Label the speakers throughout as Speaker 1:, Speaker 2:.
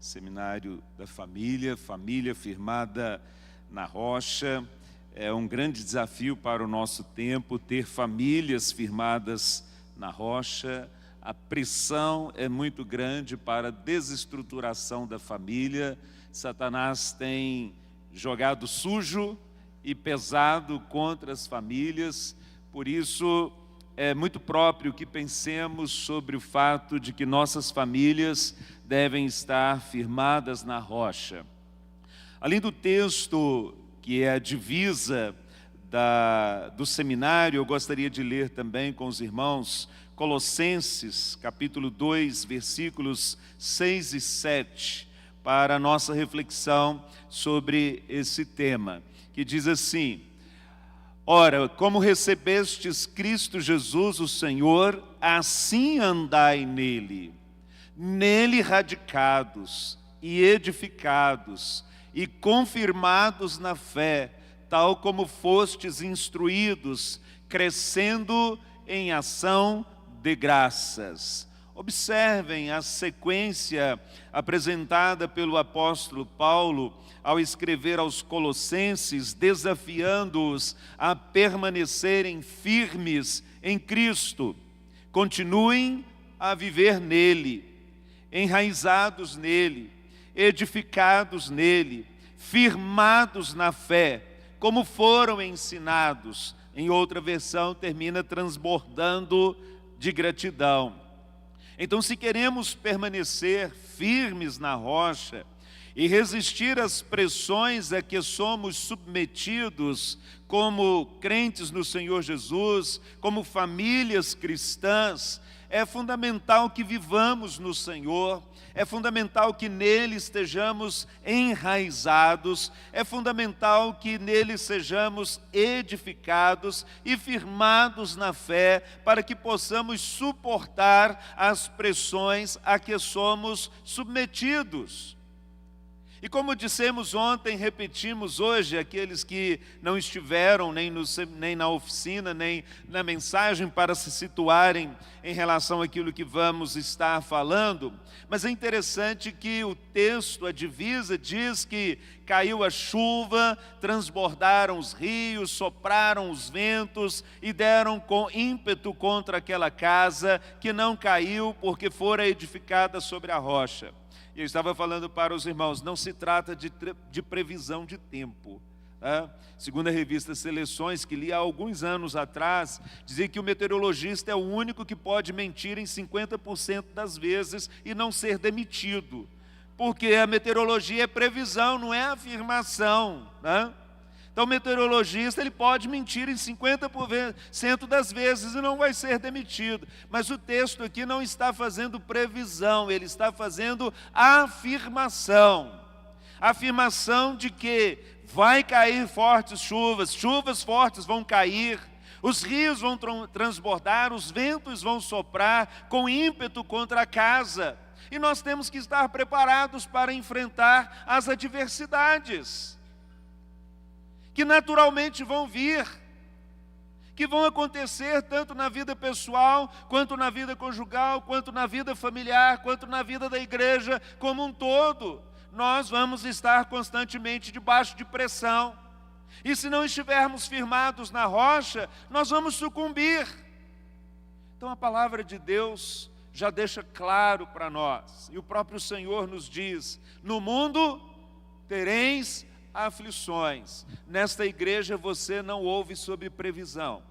Speaker 1: Seminário da Família, família firmada na rocha. É um grande desafio para o nosso tempo ter famílias firmadas na rocha. A pressão é muito grande para a desestruturação da família. Satanás tem jogado sujo e pesado contra as famílias. Por isso, é muito próprio que pensemos sobre o fato de que nossas famílias devem estar firmadas na rocha. Além do texto que é a divisa do seminário, eu gostaria de ler também com os irmãos Colossenses, capítulo 2, versículos 6 e 7, para a nossa reflexão sobre esse tema, que diz assim: Ora, como recebestes Cristo Jesus, o Senhor, assim andai nele, nele radicados e edificados e confirmados na fé, tal como fostes instruídos, crescendo em ação de graças. Observem a sequência apresentada pelo apóstolo Paulo ao escrever aos Colossenses, desafiando-os a permanecerem firmes em Cristo. Continuem a viver nele, enraizados nele, edificados nele, firmados na fé, como foram ensinados. Em outra versão termina transbordando de gratidão. Então, se queremos permanecer firmes na rocha e resistir às pressões a que somos submetidos como crentes no Senhor Jesus, como famílias cristãs, é fundamental que vivamos no Senhor, é fundamental que nele estejamos enraizados, é fundamental que nele sejamos edificados e firmados na fé, para que possamos suportar as pressões a que somos submetidos. E como dissemos ontem, repetimos hoje, aqueles que não estiveram nem na oficina, nem na mensagem, para se situarem em relação àquilo que vamos estar falando. Mas é interessante que o texto, a divisa, diz que caiu a chuva, transbordaram os rios, sopraram os ventos e deram com ímpeto contra aquela casa que não caiu porque fora edificada sobre a rocha. Eu estava falando para os irmãos, não se trata de previsão de tempo. Segundo a revista Seleções, que li há alguns anos atrás, dizia que o meteorologista é o único que pode mentir em 50% das vezes e não ser demitido. Porque a meteorologia é previsão, não é afirmação. Então o meteorologista ele pode mentir em 50% das vezes e não vai ser demitido. Mas o texto aqui não está fazendo previsão, ele está fazendo afirmação. Afirmação de que vai cair fortes chuvas, chuvas fortes vão cair, os rios vão transbordar, os ventos vão soprar com ímpeto contra a casa. E nós temos que estar preparados para enfrentar as adversidades que naturalmente vão vir, que vão acontecer tanto na vida pessoal, quanto na vida conjugal, quanto na vida familiar, quanto na vida da igreja como um todo. Nós vamos estar constantemente debaixo de pressão. E se não estivermos firmados na rocha, nós vamos sucumbir. Então a palavra de Deus já deixa claro para nós. E o próprio Senhor nos diz: no mundo tereis aflições. Nesta igreja você não ouve sobre previsão,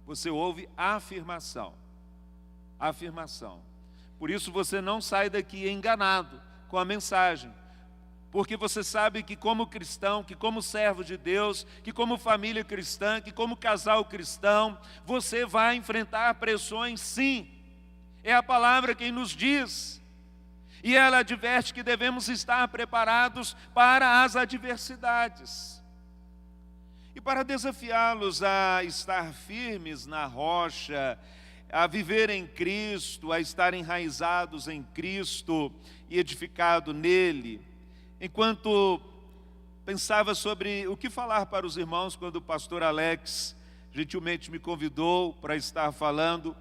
Speaker 1: você ouve afirmação. Afirmação. Por isso você não sai daqui enganado com a mensagem, porque você sabe que como cristão, que como servo de Deus, que como família cristã, que como casal cristão, você vai enfrentar pressões, sim. É a palavra quem nos diz. E ela adverte que devemos estar preparados para as adversidades. E para desafiá-los a estar firmes na rocha, a viver em Cristo, a estar enraizados em Cristo e edificado nele, enquanto pensava sobre o que falar para os irmãos, quando o pastor Alex gentilmente me convidou para estar falando,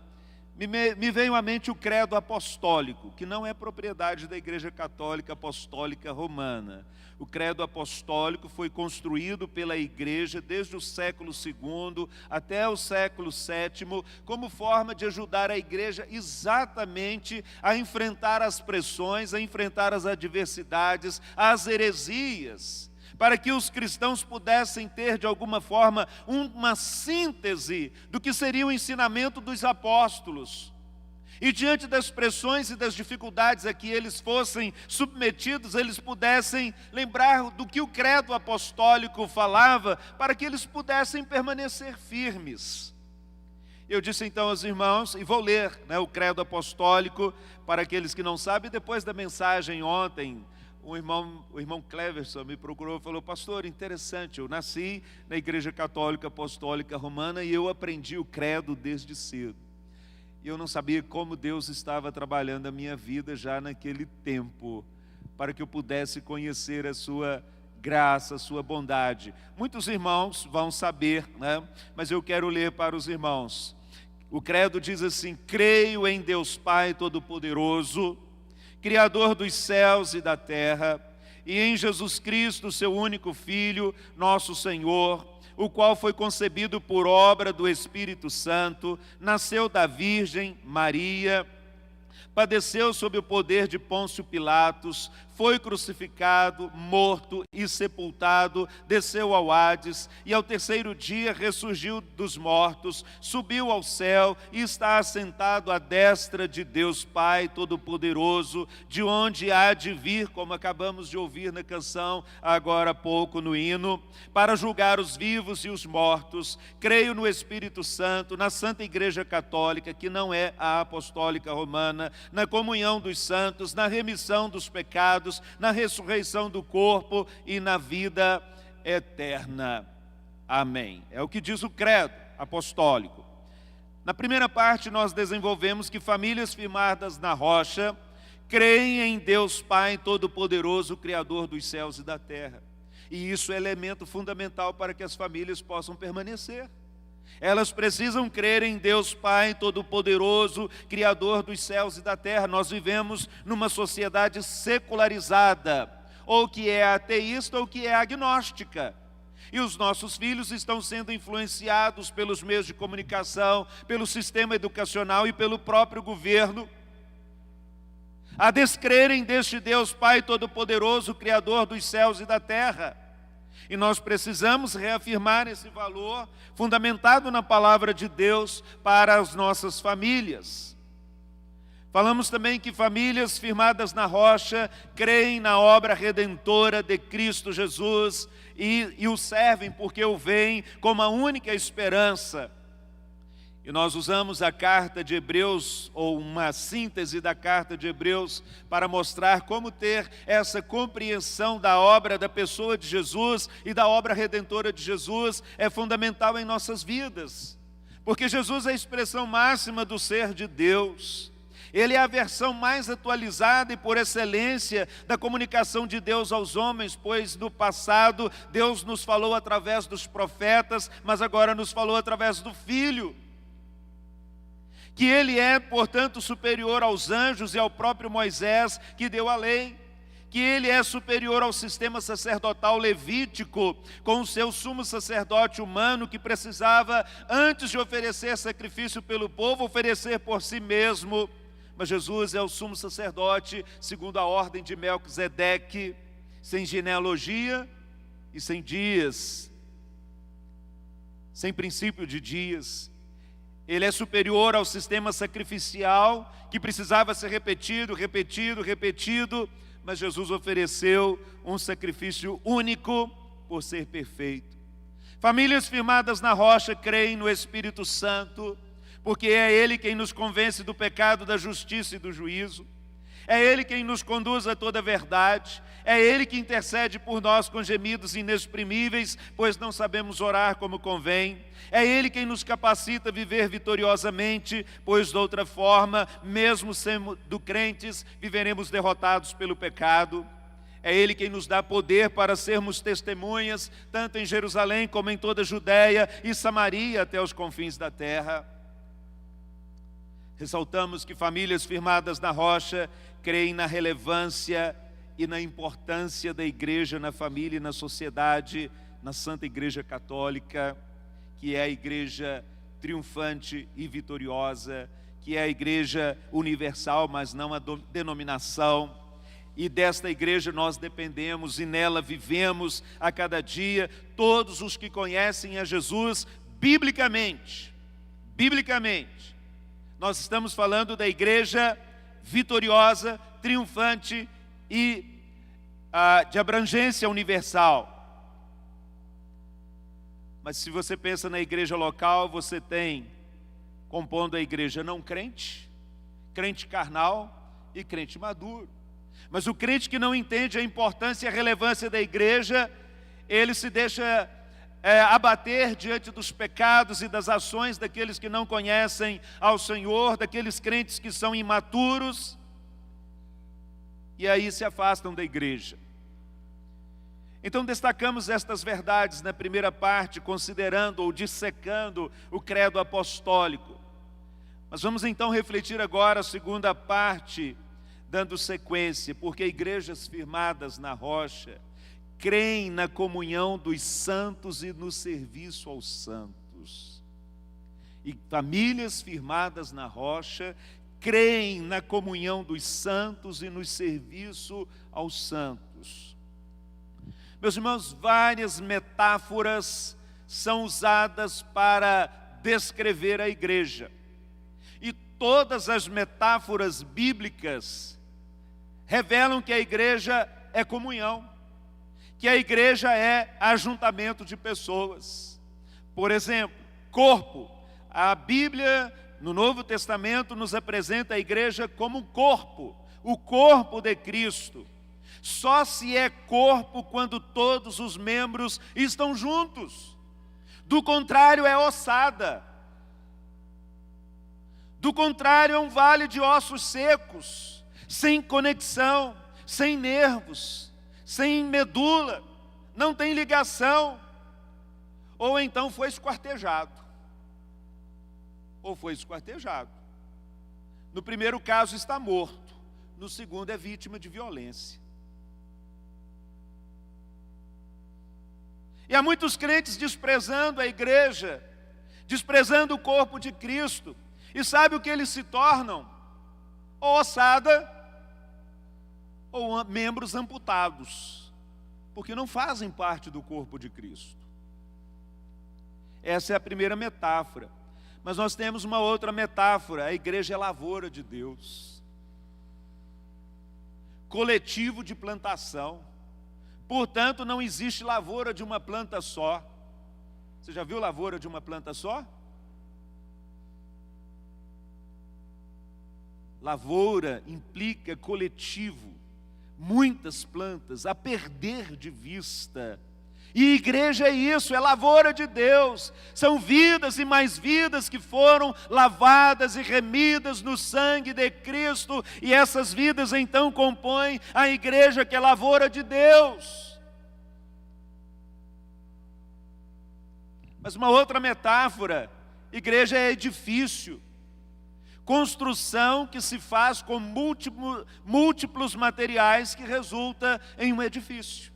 Speaker 1: me veio à mente o credo apostólico, que não é propriedade da Igreja Católica Apostólica Romana. O credo apostólico foi construído pela Igreja desde o século II até o século VII, como forma de ajudar a Igreja exatamente a enfrentar as pressões, a enfrentar as adversidades, as heresias, para que os cristãos pudessem ter, de alguma forma, uma síntese do que seria o ensinamento dos apóstolos. E diante das pressões e das dificuldades a que eles fossem submetidos, eles pudessem lembrar do que o credo apostólico falava, para que eles pudessem permanecer firmes. Eu disse então aos irmãos, e vou ler o credo apostólico para aqueles que não sabem, depois da mensagem ontem, o irmão Cleverson me procurou e falou: pastor, interessante, eu nasci na Igreja Católica Apostólica Romana e eu aprendi o credo desde cedo. E eu não sabia como Deus estava trabalhando a minha vida já naquele tempo, para que eu pudesse conhecer a sua graça, a sua bondade. Muitos irmãos vão saber, mas eu quero ler para os irmãos. O credo diz assim: creio em Deus Pai Todo-Poderoso, Criador dos céus e da terra, e em Jesus Cristo, seu único Filho, nosso Senhor, o qual foi concebido por obra do Espírito Santo, nasceu da Virgem Maria, padeceu sob o poder de Pôncio Pilatos, foi crucificado, morto e sepultado, desceu ao Hades, e ao terceiro dia ressurgiu dos mortos, subiu ao céu e está assentado à destra de Deus Pai Todo-Poderoso, de onde há de vir, como acabamos de ouvir na canção agora há pouco no hino, para julgar os vivos e os mortos. Creio no Espírito Santo, na Santa Igreja Católica, que não é a Apostólica Romana, na comunhão dos santos, na remissão dos pecados, na ressurreição do corpo e na vida eterna. Amém. É o que diz o credo apostólico. Na primeira parte nós desenvolvemos que famílias firmadas na rocha creem em Deus Pai Todo-Poderoso, Criador dos céus e da terra. E isso é elemento fundamental para que as famílias possam permanecer. Elas precisam crer em Deus Pai Todo-Poderoso, Criador dos céus e da terra. Nós vivemos numa sociedade secularizada, ou que é ateísta ou que é agnóstica. E os nossos filhos estão sendo influenciados pelos meios de comunicação, pelo sistema educacional e pelo próprio governo, a descrerem deste Deus Pai Todo-Poderoso, Criador dos céus e da terra. E nós precisamos reafirmar esse valor fundamentado na palavra de Deus para as nossas famílias. Falamos também que famílias firmadas na rocha creem na obra redentora de Cristo Jesus e o servem porque o veem como a única esperança. E nós usamos a carta de Hebreus, ou uma síntese da carta de Hebreus, para mostrar como ter essa compreensão da obra da pessoa de Jesus e da obra redentora de Jesus é fundamental em nossas vidas. Porque Jesus é a expressão máxima do ser de Deus. Ele é a versão mais atualizada e por excelência da comunicação de Deus aos homens, pois no passado Deus nos falou através dos profetas, mas agora nos falou através do Filho. Que ele é, portanto, superior aos anjos e ao próprio Moisés, que deu a lei. Que ele é superior ao sistema sacerdotal levítico, com o seu sumo sacerdote humano, que precisava, antes de oferecer sacrifício pelo povo, oferecer por si mesmo. Mas Jesus é o sumo sacerdote, segundo a ordem de Melquisedeque, sem genealogia e sem dias, sem princípio de dias. Ele é superior ao sistema sacrificial que precisava ser repetido, mas Jesus ofereceu um sacrifício único por ser perfeito. Famílias firmadas na rocha creem no Espírito Santo, porque é Ele quem nos convence do pecado, da justiça e do juízo. É Ele quem nos conduz a toda a verdade. É Ele que intercede por nós com gemidos inexprimíveis, pois não sabemos orar como convém. É Ele quem nos capacita a viver vitoriosamente, pois de outra forma, mesmo sendo crentes, viveremos derrotados pelo pecado. É Ele quem nos dá poder para sermos testemunhas, tanto em Jerusalém como em toda a Judéia e Samaria até os confins da terra. Ressaltamos que famílias firmadas na rocha creem na relevância e na importância da igreja na família e na sociedade, na Santa Igreja Católica, que é a igreja triunfante e vitoriosa, que é a igreja universal, mas não a denominação. E desta igreja nós dependemos e nela vivemos a cada dia, todos os que conhecem a Jesus biblicamente. Biblicamente. Nós estamos falando da igreja vitoriosa, triunfante e de abrangência universal. Mas se você pensa na igreja local, você tem, compondo a igreja não crente, crente carnal e crente maduro. Mas o crente que não entende a importância e a relevância da igreja, ele se deixa abater diante dos pecados e das ações daqueles que não conhecem ao Senhor, daqueles crentes que são imaturos, e aí se afastam da igreja. Então destacamos estas verdades na primeira parte, considerando ou dissecando o credo apostólico. Mas vamos então refletir agora a segunda parte, dando sequência, porque igrejas firmadas na rocha creem na comunhão dos santos e no serviço aos santos. E famílias firmadas na rocha creem na comunhão dos santos e no serviço aos santos. Meus irmãos, várias metáforas são usadas para descrever a igreja. E todas as metáforas bíblicas revelam que a igreja é comunhão, que a igreja é ajuntamento de pessoas. Por exemplo, corpo. A Bíblia, no Novo Testamento, nos apresenta a igreja como um corpo, o corpo de Cristo. Só se é corpo quando todos os membros estão juntos. Do contrário, é ossada. Do contrário, é um vale de ossos secos, sem conexão, sem nervos, sem medula, não tem ligação. Ou então foi esquartejado. Ou foi esquartejado. No primeiro caso está morto, no segundo é vítima de violência. E há muitos crentes desprezando a igreja, desprezando o corpo de Cristo. E sabe o que eles se tornam? Ou ossada, ou membros amputados, porque não fazem parte do corpo de Cristo. Essa é a primeira metáfora. Mas nós temos uma outra metáfora: a igreja é lavoura de Deus, coletivo de plantação. Portanto, não existe lavoura de uma planta só. Você já viu lavoura de uma planta só? Lavoura implica coletivo, muitas plantas a perder de vista. E igreja é isso, é lavoura de Deus. São vidas e mais vidas que foram lavadas e remidas no sangue de Cristo. E essas vidas então compõem a igreja, que é lavoura de Deus. Mas uma outra metáfora: igreja é edifício. Construção que se faz com múltiplos materiais que resulta em um edifício.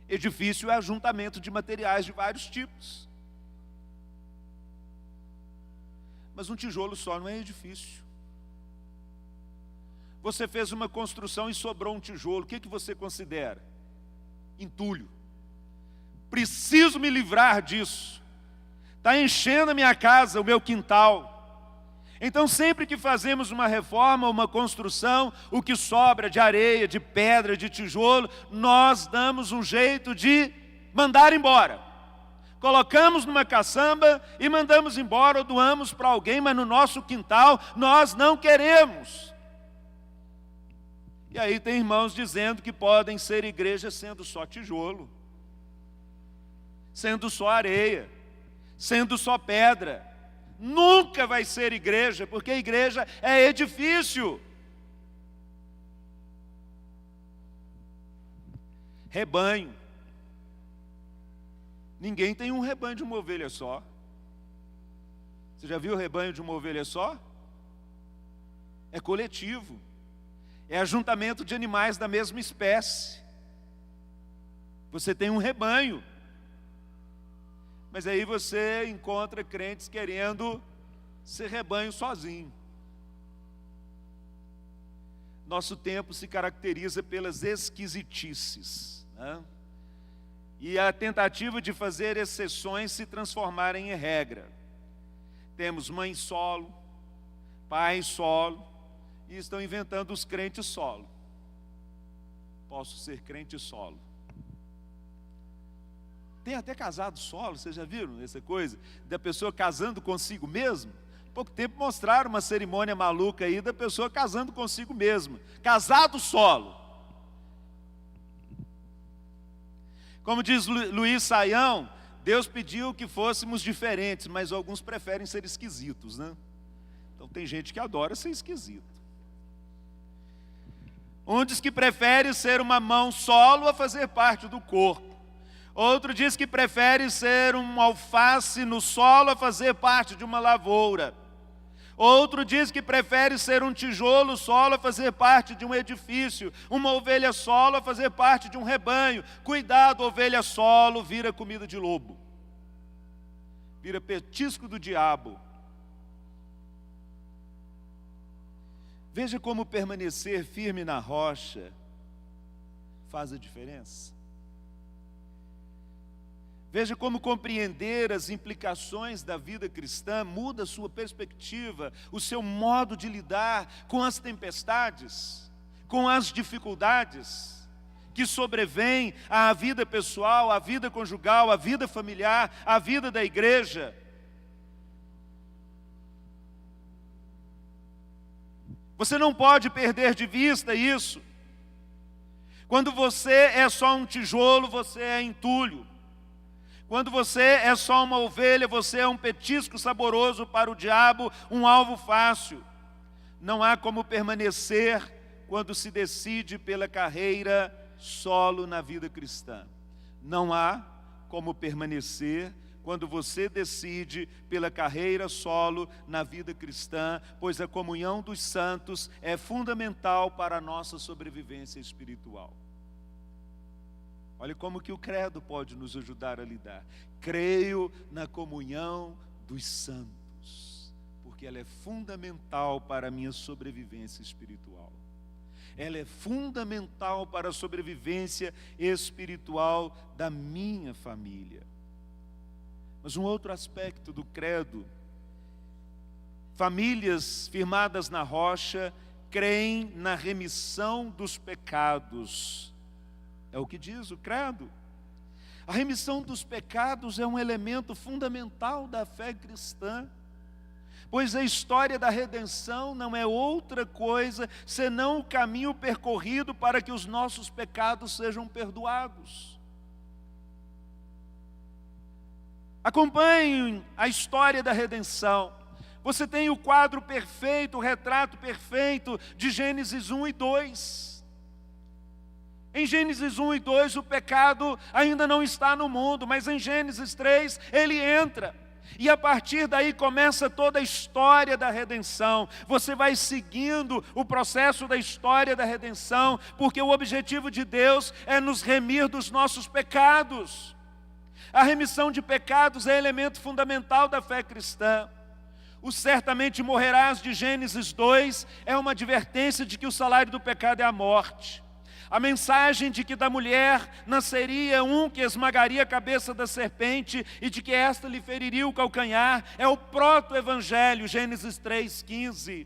Speaker 1: Edifício é ajuntamento de materiais de vários tipos. Mas um tijolo só não é edifício. Você fez uma construção e sobrou um tijolo, o que você considera? Entulho. Preciso me livrar disso. Está enchendo a minha casa, o meu quintal. Então, sempre que fazemos uma reforma, uma construção, o que sobra de areia, de pedra, de tijolo, nós damos um jeito de mandar embora. Colocamos numa caçamba e mandamos embora, ou doamos para alguém, mas no nosso quintal nós não queremos. E aí tem irmãos dizendo que podem ser igreja sendo só tijolo, sendo só areia, sendo só pedra. Nunca vai ser igreja, porque a igreja é edifício. Rebanho. Ninguém tem um rebanho de uma ovelha só. Você já viu o rebanho de uma ovelha só? É coletivo. É ajuntamento de animais da mesma espécie. Você tem um rebanho. Mas aí você encontra crentes querendo ser rebanho sozinho. Nosso tempo se caracteriza pelas esquisitices, né? E a tentativa de fazer exceções se transformarem em regra. Temos mãe solo, pai solo, e estão inventando os crentes solo. Posso ser crente solo. Tem até casado solo, vocês já viram essa coisa? Da pessoa casando consigo mesmo? Há pouco tempo mostraram uma cerimônia maluca aí da pessoa casando consigo mesmo. Casado solo. Como diz Luiz Saião, Deus pediu que fôssemos diferentes, mas alguns preferem ser esquisitos, né? Então tem gente que adora ser esquisito. Um diz que prefere ser uma mão solo a fazer parte do corpo. Outro diz que prefere ser um alface no solo a fazer parte de uma lavoura. Outro diz que prefere ser um tijolo solo a fazer parte de um edifício. Uma ovelha solo a fazer parte de um rebanho. Cuidado, ovelha solo vira comida de lobo. Vira petisco do diabo. Veja como permanecer firme na rocha faz a diferença. Veja como compreender as implicações da vida cristã muda a sua perspectiva, o seu modo de lidar com as tempestades, com as dificuldades que sobrevêm à vida pessoal, à vida conjugal, à vida familiar, à vida da igreja. Você não pode perder de vista isso. Quando você é só um tijolo, você é entulho. Quando você é só uma ovelha, você é um petisco saboroso para o diabo, um alvo fácil. Não há como permanecer quando se decide pela carreira solo na vida cristã. Não há como permanecer quando você decide pela carreira solo na vida cristã, pois a comunhão dos santos é fundamental para a nossa sobrevivência espiritual. Olha como que o credo pode nos ajudar a lidar. Creio na comunhão dos santos, porque ela é fundamental para a minha sobrevivência espiritual. Ela é fundamental para a sobrevivência espiritual da minha família. Mas um outro aspecto do credo: famílias firmadas na rocha creem na remissão dos pecados. É o que diz o credo. A remissão dos pecados é um elemento fundamental da fé cristã, pois a história da redenção não é outra coisa senão o caminho percorrido para que os nossos pecados sejam perdoados. Acompanhem a história da redenção. Você tem o quadro perfeito, o retrato perfeito de Gênesis 1 e 2. Em Gênesis 1 e 2 o pecado ainda não está no mundo, mas em Gênesis 3 ele entra. E a partir daí começa toda a história da redenção. Você vai seguindo o processo da história da redenção, porque o objetivo de Deus é nos remir dos nossos pecados. A remissão de pecados é elemento fundamental da fé cristã. O certamente morrerás de Gênesis 2 é uma advertência de que o salário do pecado é a morte. A mensagem de que da mulher nasceria um que esmagaria a cabeça da serpente e de que esta lhe feriria o calcanhar é o proto-evangelho, Gênesis 3,15.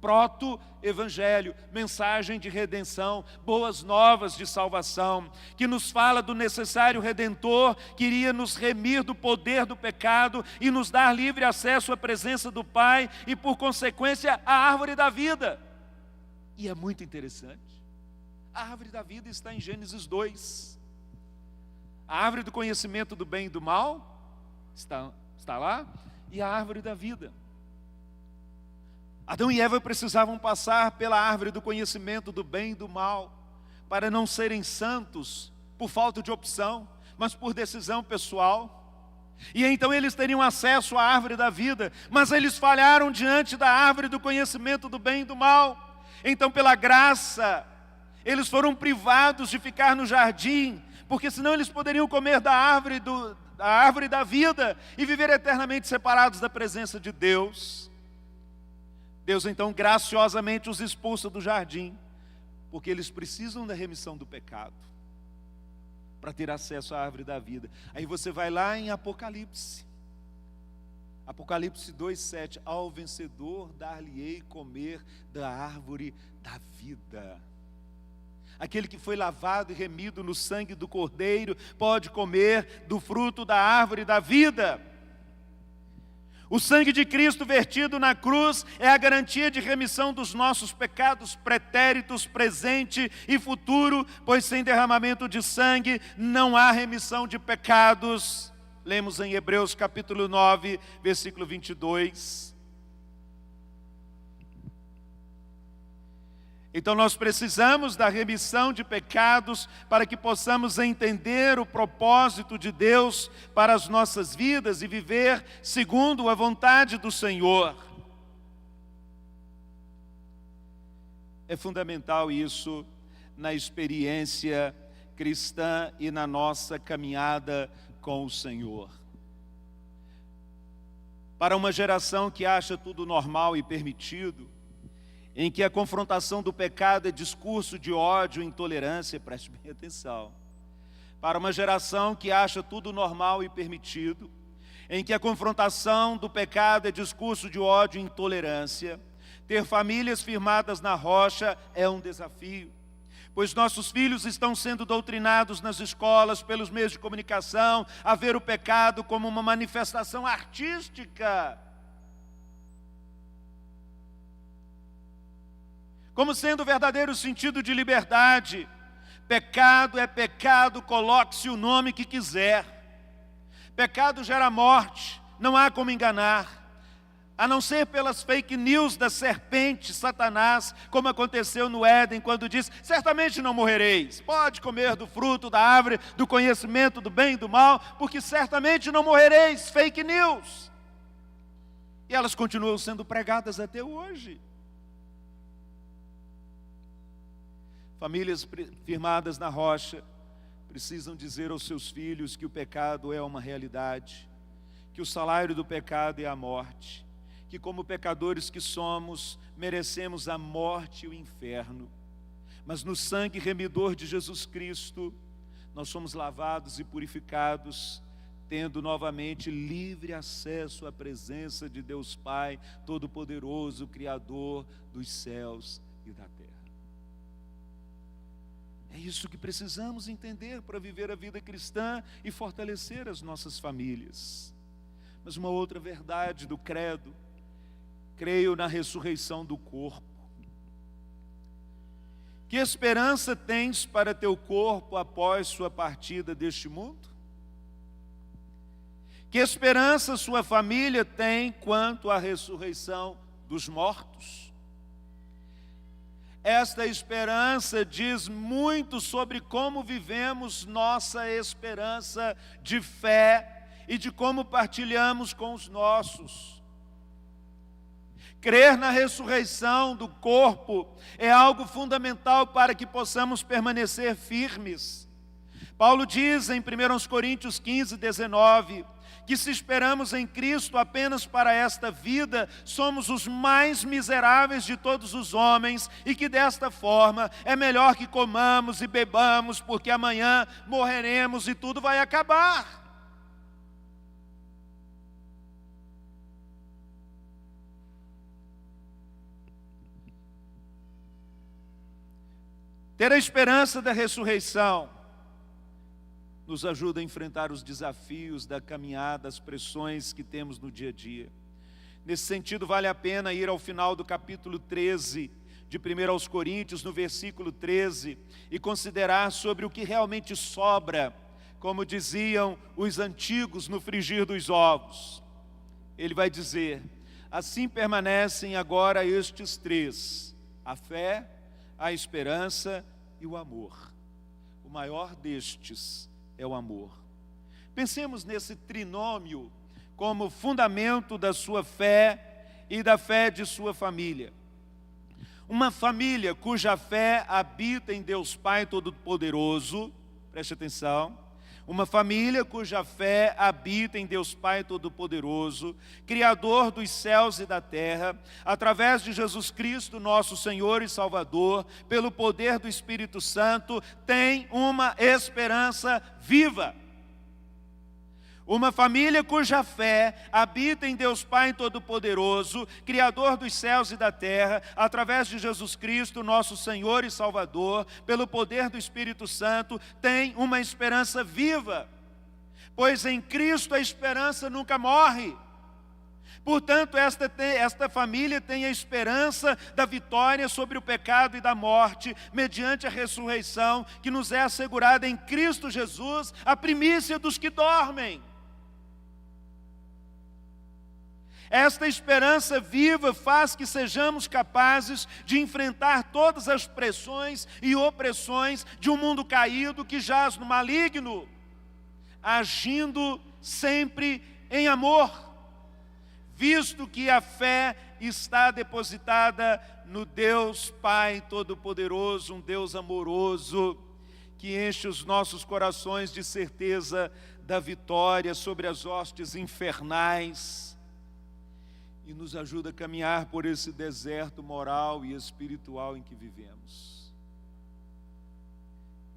Speaker 1: Proto-evangelho, mensagem de redenção, boas novas de salvação, que nos fala do necessário Redentor, que iria nos remir do poder do pecado e nos dar livre acesso à presença do Pai e, por consequência, à árvore da vida. E é muito interessante. A árvore da vida está em Gênesis 2. A árvore do conhecimento do bem e do mal está lá, e a árvore da vida. Adão e Eva precisavam passar pela árvore do conhecimento do bem e do mal, para não serem santos por falta de opção, mas por decisão pessoal. E então eles teriam acesso à árvore da vida, mas eles falharam diante da árvore do conhecimento do bem e do mal. Então, pela graça, eles foram privados de ficar no jardim, porque senão eles poderiam comer da árvore da vida e viver eternamente separados da presença de Deus. Deus então graciosamente os expulsa do jardim, porque eles precisam da remissão do pecado para ter acesso à árvore da vida. Aí você vai lá em Apocalipse 2:7, ao vencedor dar-lhe-ei comer da árvore da vida. Aquele que foi lavado e remido no sangue do Cordeiro pode comer do fruto da árvore da vida. O sangue de Cristo vertido na cruz é a garantia de remissão dos nossos pecados pretéritos, presente e futuro, pois sem derramamento de sangue não há remissão de pecados. Lemos em Hebreus capítulo 9, versículo 22. Então nós precisamos da remissão de pecados para que possamos entender o propósito de Deus para as nossas vidas e viver segundo a vontade do Senhor. É fundamental isso na experiência cristã e na nossa caminhada com o Senhor. Para uma geração que acha tudo normal e permitido, em que a confrontação do pecado é discurso de ódio e intolerância, preste bem atenção. Para uma geração que acha tudo normal e permitido, em que a confrontação do pecado é discurso de ódio e intolerância, ter famílias firmadas na rocha é um desafio, pois nossos filhos estão sendo doutrinados nas escolas, pelos meios de comunicação, a ver o pecado como uma manifestação artística, como sendo o verdadeiro sentido de liberdade. Pecado é pecado, coloque-se o nome que quiser. Pecado gera morte, não há como enganar, a não ser pelas fake news da serpente, Satanás, como aconteceu no Éden, quando disse: certamente não morrereis, pode comer do fruto da árvore do conhecimento do bem e do mal, porque certamente não morrereis. Fake news. E elas continuam sendo pregadas até hoje. Famílias firmadas na rocha precisam dizer aos seus filhos que o pecado é uma realidade, que o salário do pecado é a morte, que como pecadores que somos, merecemos a morte e o inferno, mas no sangue remidor de Jesus Cristo, nós somos lavados e purificados, tendo novamente livre acesso à presença de Deus Pai, Todo-Poderoso, Criador dos céus e da terra. É isso que precisamos entender para viver a vida cristã e fortalecer as nossas famílias. Mas uma outra verdade do credo: creio na ressurreição do corpo. Que esperança tens para teu corpo após sua partida deste mundo? Que esperança sua família tem quanto à ressurreição dos mortos? Esta esperança diz muito sobre como vivemos nossa esperança de fé e de como partilhamos com os nossos. Crer na ressurreição do corpo é algo fundamental para que possamos permanecer firmes. Paulo diz em 1 Coríntios 15:19, que se esperamos em Cristo apenas para esta vida, somos os mais miseráveis de todos os homens, e que desta forma é melhor que comamos e bebamos, porque amanhã morreremos e tudo vai acabar. Ter a esperança da ressurreição nos ajuda a enfrentar os desafios da caminhada, as pressões que temos no dia a dia. Nesse sentido, vale a pena ir ao final do capítulo 13 de 1 Coríntios, no versículo 13, e considerar sobre o que realmente sobra, como diziam os antigos no frigir dos ovos. Ele vai dizer: assim permanecem agora estes três: a fé, a esperança e o amor. O maior destes é o amor. Pensemos nesse trinômio como fundamento da sua fé e da fé de sua família. Uma família cuja fé habita em Deus Pai Todo-Poderoso, preste atenção, uma família cuja fé habita em Deus Pai Todo-Poderoso, Criador dos céus e da terra, através de Jesus Cristo, nosso Senhor e Salvador, pelo poder do Espírito Santo, tem uma esperança viva. Uma família cuja fé habita em Deus Pai Todo-Poderoso, Criador dos céus e da terra, através de Jesus Cristo, nosso Senhor e Salvador, pelo poder do Espírito Santo, tem uma esperança viva, pois em Cristo a esperança nunca morre. Portanto, esta família tem a esperança da vitória sobre o pecado e da morte, mediante a ressurreição que nos é assegurada em Cristo Jesus, a primícia dos que dormem. Esta esperança viva faz que sejamos capazes de enfrentar todas as pressões e opressões de um mundo caído que jaz no maligno, agindo sempre em amor, visto que a fé está depositada no Deus Pai Todo-Poderoso, um Deus amoroso, que enche os nossos corações de certeza da vitória sobre as hostes infernais, e nos ajuda a caminhar por esse deserto moral e espiritual em que vivemos.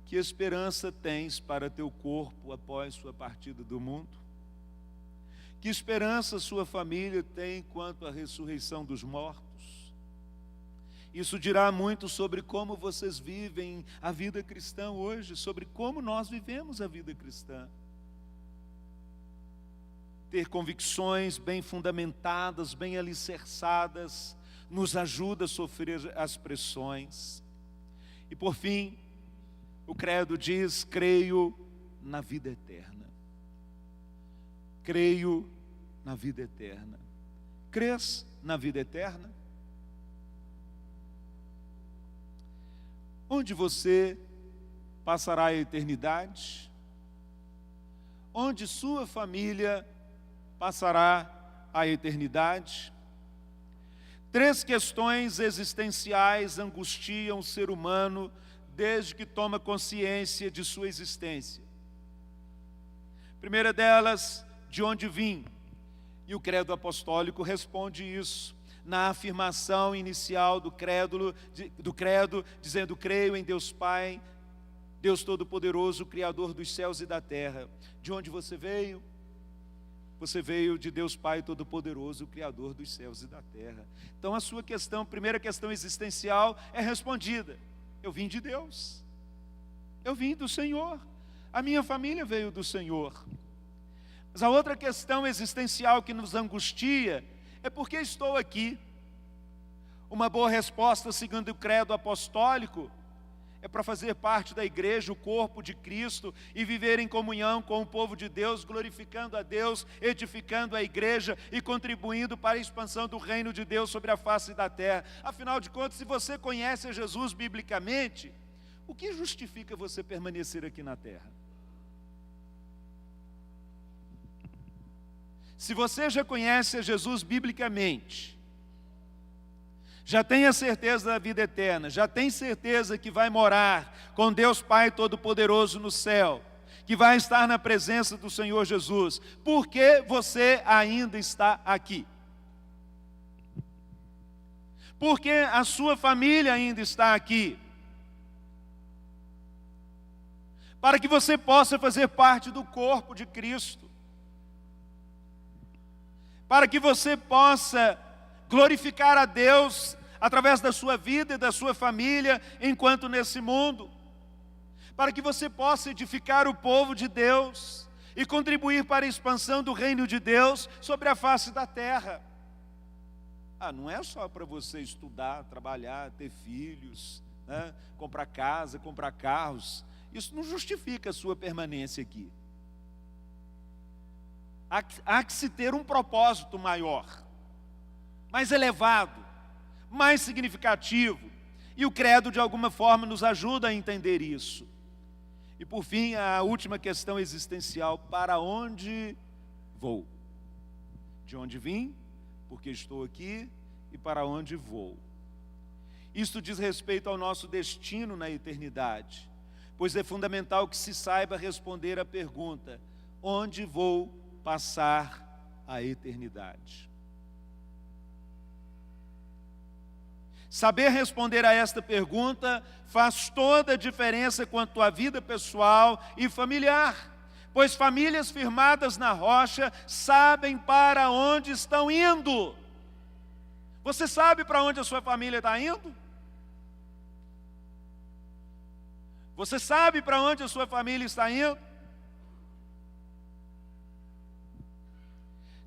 Speaker 1: Que esperança tens para teu corpo após sua partida do mundo? Que esperança sua família tem quanto à ressurreição dos mortos? Isso dirá muito sobre como vocês vivem a vida cristã hoje, sobre como nós vivemos a vida cristã. Ter convicções bem fundamentadas, bem alicerçadas, nos ajuda a sofrer as pressões. E por fim, o credo diz: creio na vida eterna. Creio na vida eterna. Crês na vida eterna? Onde você passará a eternidade? Onde sua família passará a eternidade? 3 questões existenciais angustiam o ser humano desde que toma consciência de sua existência. Primeira delas, de onde vim? E o credo apostólico responde isso, na afirmação inicial do credo, dizendo: creio em Deus Pai, Deus Todo-Poderoso, Criador dos céus e da terra. De onde você veio? Você veio de Deus Pai Todo-Poderoso, o Criador dos céus e da terra. Então a sua questão, primeira questão existencial é respondida. Eu vim de Deus. Eu vim do Senhor. A minha família veio do Senhor. Mas a outra questão existencial que nos angustia é: por que estou aqui? Uma boa resposta, segundo o credo apostólico, é para fazer parte da igreja, o corpo de Cristo, e viver em comunhão com o povo de Deus, glorificando a Deus, edificando a igreja e contribuindo para a expansão do reino de Deus sobre a face da terra. Afinal de contas, se você conhece a Jesus biblicamente, o que justifica você permanecer aqui na terra? Se você já conhece a Jesus biblicamente, já tem a certeza da vida eterna, já tem certeza que vai morar com Deus Pai Todo-Poderoso no céu, que vai estar na presença do Senhor Jesus, por que você ainda está aqui? Por que a sua família ainda está aqui? Para que você possa fazer parte do corpo de Cristo, para que você possa glorificar a Deus através da sua vida e da sua família enquanto nesse mundo, para que você possa edificar o povo de Deus e contribuir para a expansão do reino de Deus sobre a face da terra. Não é só para você estudar, trabalhar, ter filhos, né? Comprar casa, comprar carros. Isso não justifica a sua permanência aqui. Há que se ter um propósito maior, mais elevado, mais significativo. E o credo, de alguma forma, nos ajuda a entender isso. E por fim, a última questão existencial: para onde vou? De onde vim, porque estou aqui, e para onde vou? Isto diz respeito ao nosso destino na eternidade, pois é fundamental que se saiba responder à pergunta: onde vou passar a eternidade? Saber responder a esta pergunta faz toda a diferença quanto à vida pessoal e familiar, pois famílias firmadas na rocha sabem para onde estão indo. Você sabe para onde a sua família está indo? Você sabe para onde a sua família está indo?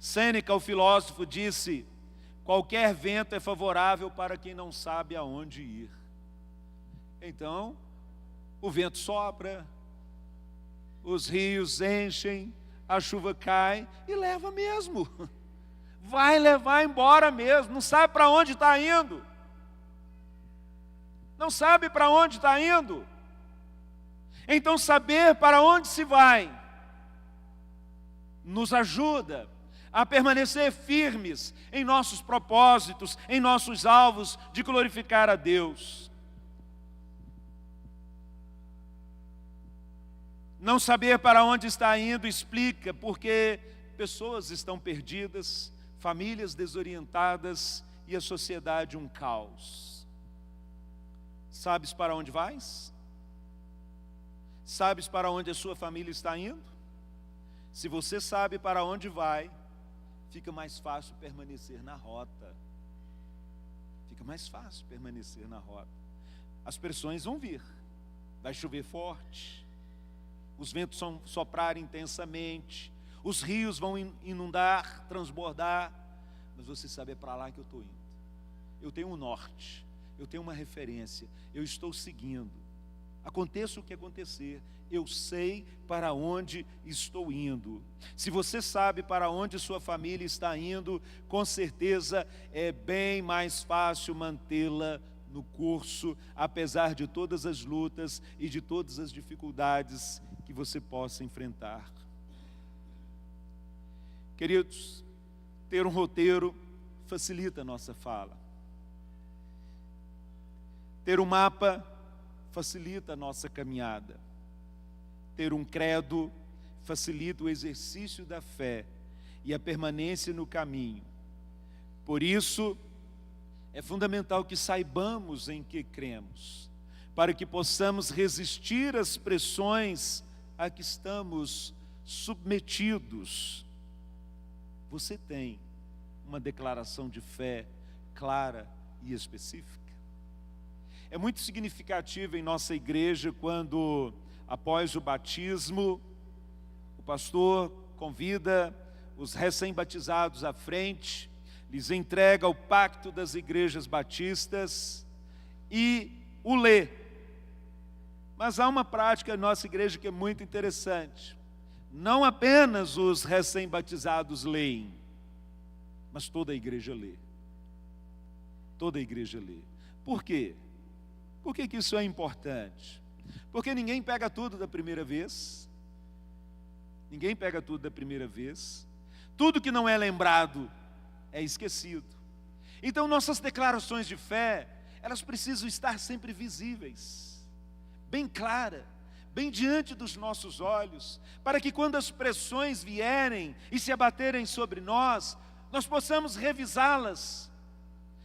Speaker 1: Sêneca, o filósofo, disse: qualquer vento é favorável para quem não sabe aonde ir. Então, o vento sopra, os rios enchem, a chuva cai e leva mesmo. Vai levar embora mesmo, não sabe para onde está indo. Não sabe para onde está indo. Então, saber para onde se vai nos ajuda a permanecer firmes em nossos propósitos, em nossos alvos de glorificar a Deus. Não saber para onde está indo explica porque pessoas estão perdidas, famílias desorientadas e a sociedade um caos. Sabes para onde vais? Sabes para onde a sua família está indo? Se você sabe para onde vai, fica mais fácil permanecer na rota. Fica mais fácil permanecer na rota. As pressões vão vir. Vai chover forte. Os ventos vão soprar intensamente. Os rios vão inundar, transbordar. Mas você sabe, é para lá que eu estou indo. Eu tenho um norte. Eu tenho uma referência. Eu estou seguindo. Aconteça o que acontecer, eu sei para onde estou indo. Se você sabe para onde sua família está indo, com certeza é bem mais fácil mantê-la no curso, apesar de todas as lutas e de todas as dificuldades que você possa enfrentar. Queridos, ter um roteiro facilita a nossa fala. Ter um mapa facilita a nossa caminhada. Ter um credo facilita o exercício da fé e a permanência no caminho. Por isso, é fundamental que saibamos em que cremos, para que possamos resistir às pressões a que estamos submetidos. Você tem uma declaração de fé clara e específica? É muito significativo em nossa igreja quando, após o batismo, o pastor convida os recém-batizados à frente, lhes entrega o pacto das igrejas batistas e o lê. Mas há uma prática na nossa igreja que é muito interessante. Não apenas os recém-batizados leem, mas toda a igreja lê. Toda a igreja lê. Por quê? Por que isso é importante? Porque ninguém pega tudo da primeira vez. Ninguém pega tudo da primeira vez. Tudo que não é lembrado é esquecido. Então nossas declarações de fé, elas precisam estar sempre visíveis, bem clara, bem diante dos nossos olhos, para que quando as pressões vierem e se abaterem sobre nós, nós possamos revisá-las,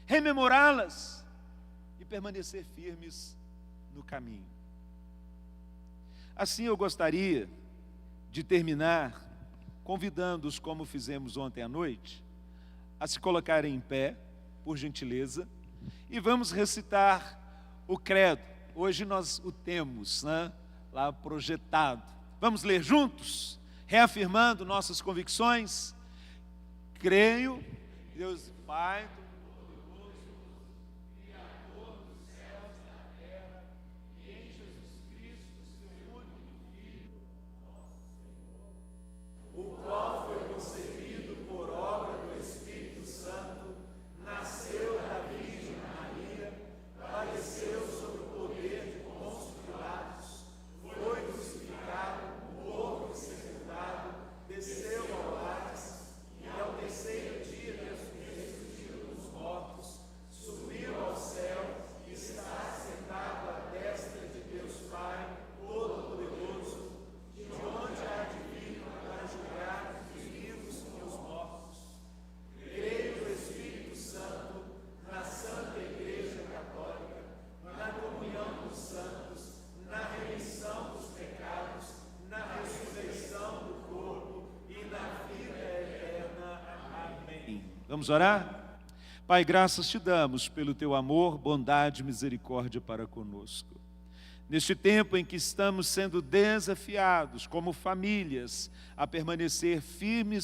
Speaker 1: rememorá-las, permanecer firmes no caminho. Assim eu gostaria de terminar convidando-os, como fizemos ontem à noite, a se colocarem em pé, por gentileza, e vamos recitar o credo. Hoje nós o temos, né, lá projetado. Vamos ler juntos, reafirmando nossas convicções. Creio em Deus Pai,
Speaker 2: Padeceu sob o poder de Pôncio Pilatos, foi
Speaker 1: Vamos orar? Pai, graças te damos pelo teu amor, bondade e misericórdia para conosco. Neste tempo em que estamos sendo desafiados como famílias a permanecer firmes